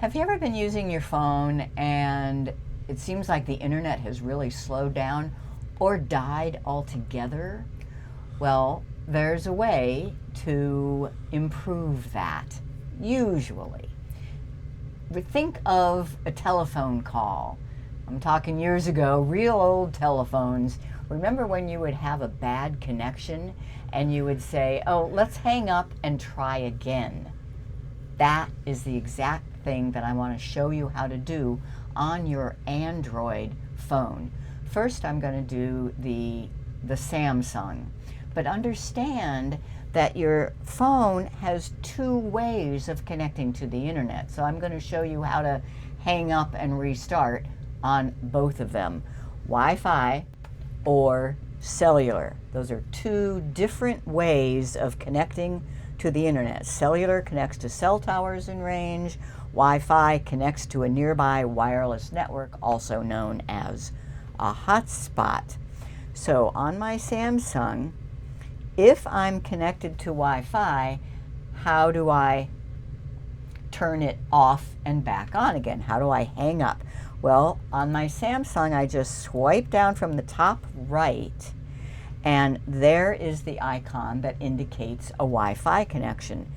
Have you ever been using your phone and it seems like the internet has really slowed down or died altogether? Well, there's a way to improve that, usually. Think of a telephone call. I'm talking years ago, real old telephones. Remember when you would have a bad connection and you would say, oh, let's hang up and try again? That is the exact thing that I want to show you how to do on your Android phone. First, I'm going to do the Samsung. But understand that your phone has two ways of connecting to the internet. So I'm going to show you how to hang up and restart on both of them, Wi-Fi or cellular. Those are two different ways of connecting to the internet. Cellular connects to cell towers in range. Wi-Fi connects to a nearby wireless network, also known as a hotspot. So on my Samsung, if I'm connected to Wi-Fi, how do I turn it off and back on again? How do I hang up? Well, on my Samsung, I just swipe down from the top right, and there is the icon that indicates a Wi-Fi connection.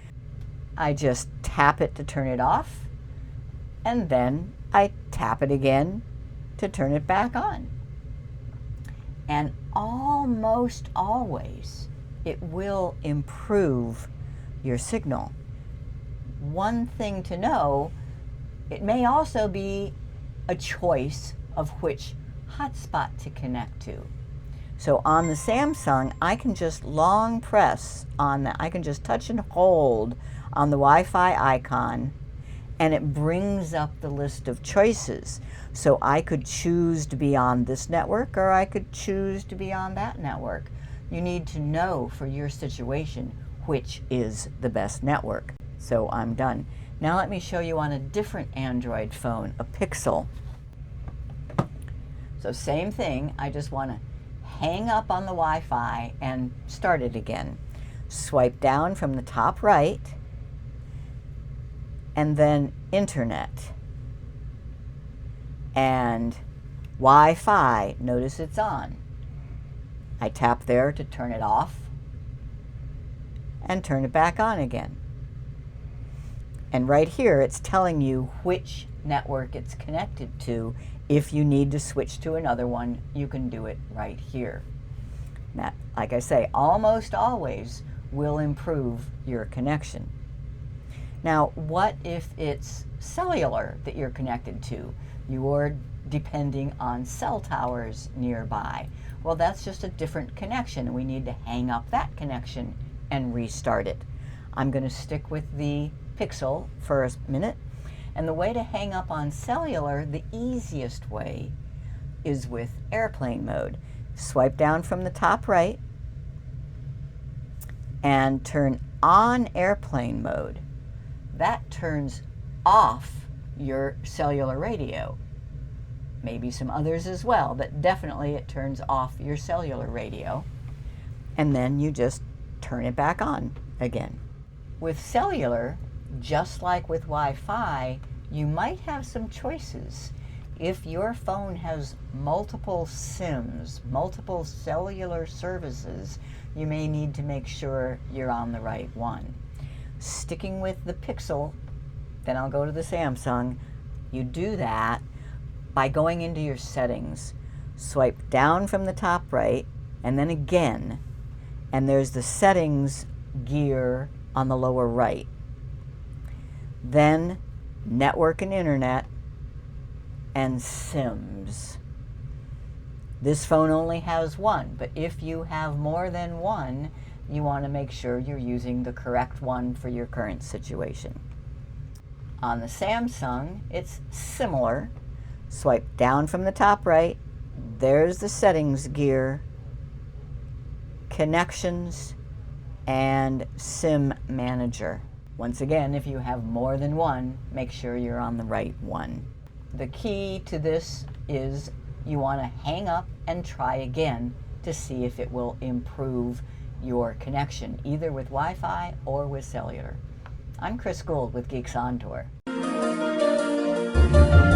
I just tap it to turn it off, and then I tap it again to turn it back on. And almost always, it will improve your signal. One thing to know, it may also be a choice of which hotspot to connect to. So on the Samsung, I can just long press on that. I can just touch and hold on the Wi-Fi icon, and it brings up the list of choices. So I could choose to be on this network, or I could choose to be on that network. You need to know for your situation which is the best network. So I'm done. Now let me show you on a different Android phone, a Pixel. So same thing, I just want to hang up on the Wi-Fi and start it again. Swipe down from the top right, and then Internet. And Wi-Fi, notice it's on. I tap there to turn it off and turn it back on again. And right here, it's telling you which network it's connected to. If you need to switch to another one, you can do it right here. That, like I say, almost always will improve your connection. Now, what if it's cellular that you're connected to? You're depending on cell towers nearby. Well, that's just a different connection. We need to hang up that connection and restart it. I'm going to stick with the Pixel for a minute. And the way to hang up on cellular, the easiest way, is with airplane mode. Swipe down from the top right and turn on airplane mode. That turns off your cellular radio. Maybe some others as well, but definitely it turns off your cellular radio. And then you just turn it back on again. With cellular, just like with Wi-Fi, you might have some choices. If your phone has multiple SIMs, multiple cellular services, you may need to make sure you're on the right one. Sticking with the Pixel, then I'll go to the Samsung. You do that by going into your settings. Swipe down from the top right, and then again, and there's the settings gear on the lower right. Then network and internet and SIMs. This phone only has one, but if you have more than one, you want to make sure you're using the correct one for your current situation. On the Samsung, it's similar. Swipe down from the top right. There's the settings gear, connections, and SIM manager. Once again, if you have more than one, make sure you're on the right one. The key to this is you want to hang up and try again to see if it will improve your connection, either with Wi-Fi or with cellular. I'm Guld with Geeks On Tour. you.